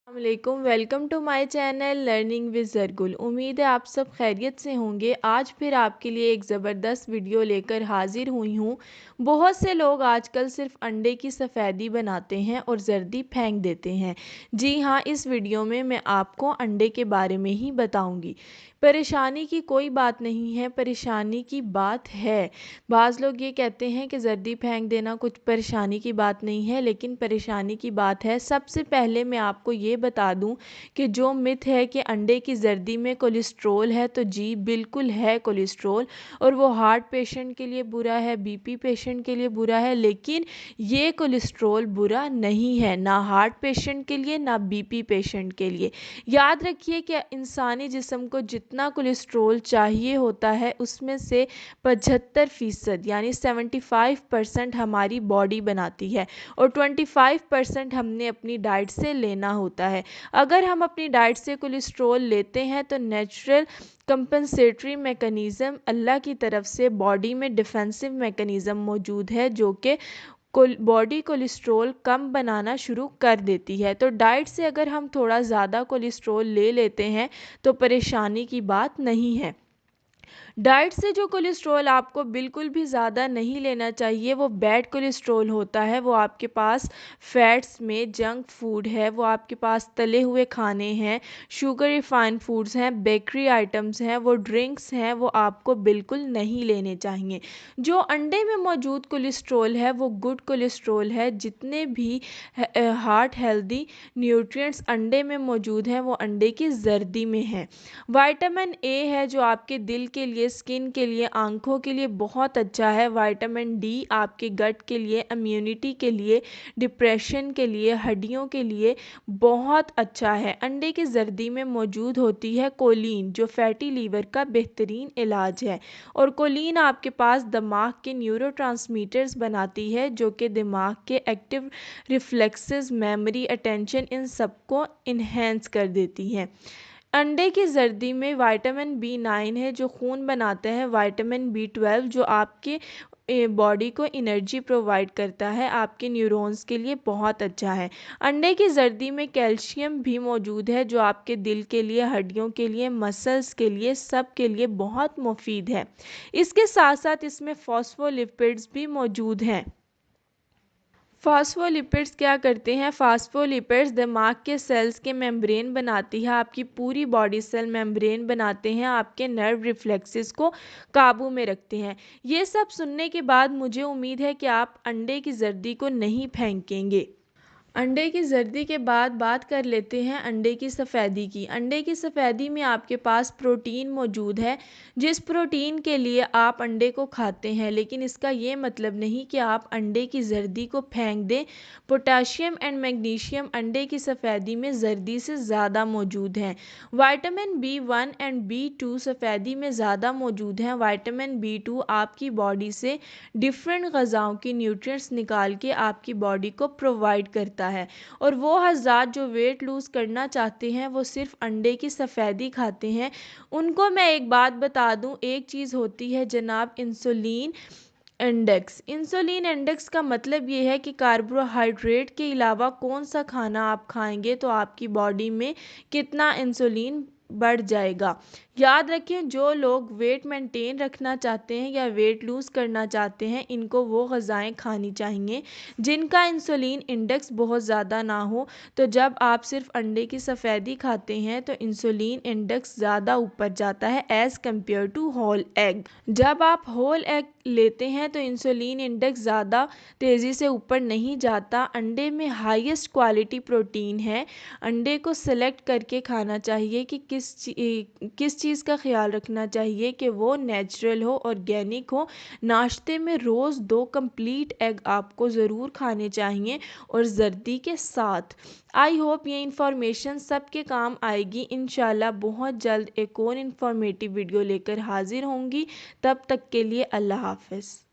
वालेकुम, welcome to my channel learning with Zargul. उम्मीद है आप सब खैरियत से होंगे। आज फिर आपके लिए एक ज़बरदस्त वीडियो लेकर हाजिर हुई हूँ। बहुत से लोग आजकल सिर्फ अंडे की सफ़ेदी बनाते हैं और जर्दी फेंक देते हैं। जी हाँ, इस वीडियो में मैं आपको अंडे के बारे में ही बताऊँगी। परेशानी की कोई बात नहीं है, परेशानी की बात है। बाज़ लोग ये कहते हैं कि जर्दी फेंक देना कुछ परेशानी की बात नहीं है, लेकिन परेशानी की बात है। सबसे पहले मैं आपको ये बता दूं कि जो मिथ है कि अंडे की जर्दी में कोलेस्ट्रॉल है, तो जी बिल्कुल है कोलेस्ट्रॉल, और वो हार्ट पेशेंट के लिए बुरा है, बीपी पेशेंट के लिए बुरा है। लेकिन ये कोलेस्ट्रॉल बुरा नहीं है, ना हार्ट पेशेंट के लिए ना बीपी पेशेंट के लिए। याद रखिए कि इंसानी जिस्म को जितना कोलेस्ट्रॉल चाहिए होता है, उसमें से 75% यानी 75% हमारी बॉडी बनाती है और 25% हमने अपनी डाइट से लेना होता है। अगर हम अपनी डाइट से कोलेस्ट्रॉल लेते हैं तो नेचुरल कंपनसेटरी मैकेनिज़्म अल्लाह की तरफ से बॉडी में डिफेंसिव मैकेनिज़्म मौजूद है, जो कि बॉडी कोलेस्ट्रॉल कम बनाना शुरू कर देती है। तो डाइट से अगर हम थोड़ा ज़्यादा कोलेस्ट्रॉल ले लेते हैं तो परेशानी की बात नहीं है। डाइट से जो कोलेस्ट्रॉल आपको बिल्कुल भी ज़्यादा नहीं लेना चाहिए, वो बैड कोलेस्ट्रॉल होता है। वो आपके पास फैट्स में जंक फूड है, वो आपके पास तले हुए खाने हैं, शुगर रिफाइंड फूड्स हैं, बेकरी आइटम्स हैं, वो ड्रिंक्स हैं, वो आपको बिल्कुल नहीं लेने चाहिए। जो अंडे में मौजूद कोलेस्ट्रॉल है वो गुड कोलेस्ट्रॉल है। जितने भी हार्ट हेल्दी न्यूट्रिएंट्स अंडे में मौजूद हैं वो अंडे की जर्दी में हैं। विटामिन ए है जो आपके दिल के लिए, स्किन के लिए, आंखों के लिए बहुत अच्छा है। विटामिन डी आपके गट के लिए, इम्यूनिटी के लिए, डिप्रेशन के लिए, हड्डियों के लिए बहुत अच्छा है। अंडे की जर्दी में मौजूद होती है कोलिन, जो फैटी लीवर का बेहतरीन इलाज है। और कोलिन आपके पास दिमाग के न्यूरोट्रांसमीटर्स बनाती है, जो कि दिमाग के एक्टिव रिफ्लेक्सेस, मेमोरी, अटेंशन, इन सबको इन्हेंस कर देती हैं। अंडे की जर्दी में विटामिन B9 है जो खून बनाते हैं, विटामिन B12 जो आपके बॉडी को एनर्जी प्रोवाइड करता है, आपके न्यूरॉन्स के लिए बहुत अच्छा है। अंडे की जर्दी में कैल्शियम भी मौजूद है जो आपके दिल के लिए, हड्डियों के लिए, मसल्स के लिए, सब के लिए बहुत मुफीद है। इसके साथ साथ इसमें फॉस्फोलिपिड्स भी मौजूद हैं। फास्फोलिपिड्स क्या करते हैं? फास्फोलिपिड्स दिमाग के सेल्स के मेम्ब्रेन बनाती है, आपकी पूरी बॉडी सेल मेम्ब्रेन बनाते हैं, आपके नर्व रिफ्लेक्सेस को काबू में रखते हैं। ये सब सुनने के बाद मुझे उम्मीद है कि आप अंडे की जर्दी को नहीं फेंकेंगे। अंडे की जर्दी के बाद बात कर लेते हैं अंडे की सफ़ेदी की। अंडे की सफ़ेदी में आपके पास प्रोटीन मौजूद है, जिस प्रोटीन के लिए आप अंडे को खाते हैं, लेकिन इसका ये मतलब नहीं कि आप अंडे की जर्दी को फेंक दें। पोटाशियम एंड मैग्नीशियम अंडे की सफ़ेदी में जर्दी से ज़्यादा मौजूद हैं। विटामिन B1 एंड B2 सफ़ेदी में ज़्यादा मौजूद हैं। विटामिन B2 आपकी बॉडी से डिफरेंट ग़िज़ाओं की न्यूट्रिएंट्स निकाल के आपकी बॉडी को प्रोवाइड करता है। और वो हज़ार जो वेट लूज़ करना चाहते हैं वो सिर्फ अंडे की सफ़ेदी खाते हैं, उनको मैं एक बात बता दूं, एक चीज़ होती है जनाब इंसुलिन इंडेक्स। इंसुलिन इंडेक्स का मतलब ये है कि कार्बोहाइड्रेट के अलावा कौन सा खाना आप खाएंगे तो आपकी बॉडी में कितना इंसुलिन बढ़ जाएगा। याद रखें, जो लोग वेट मेंटेन रखना चाहते हैं या वेट लूज़ करना चाहते हैं, इनको वो ग़िज़ाएँ खानी चाहिए जिनका इंसुलिन इंडेक्स बहुत ज़्यादा ना हो। तो जब आप सिर्फ अंडे की सफ़ेदी खाते हैं तो इंसुलिन इंडेक्स ज़्यादा ऊपर जाता है as compare to whole egg. जब आप होल एग लेते हैं तो इंसुलिन इंडेक्स ज़्यादा तेज़ी से ऊपर नहीं जाता। अंडे में हाईएस्ट क्वालिटी प्रोटीन है। अंडे को सेलेक्ट करके खाना चाहिए कि किस चीज़ का ख्याल रखना चाहिए कि वो नेचुरल हो, ऑर्गेनिक हो। नाश्ते में रोज़ 2 कंप्लीट एग आपको ज़रूर खाने चाहिए और जर्दी के साथ। आई होप ये इन्फॉर्मेशन सबके काम आएगी। इंशाल्लाह बहुत जल्द एक और इन्फॉर्मेटिव वीडियो लेकर हाजिर होंगी। तब तक के लिए अल्लाह हाफ़िज़।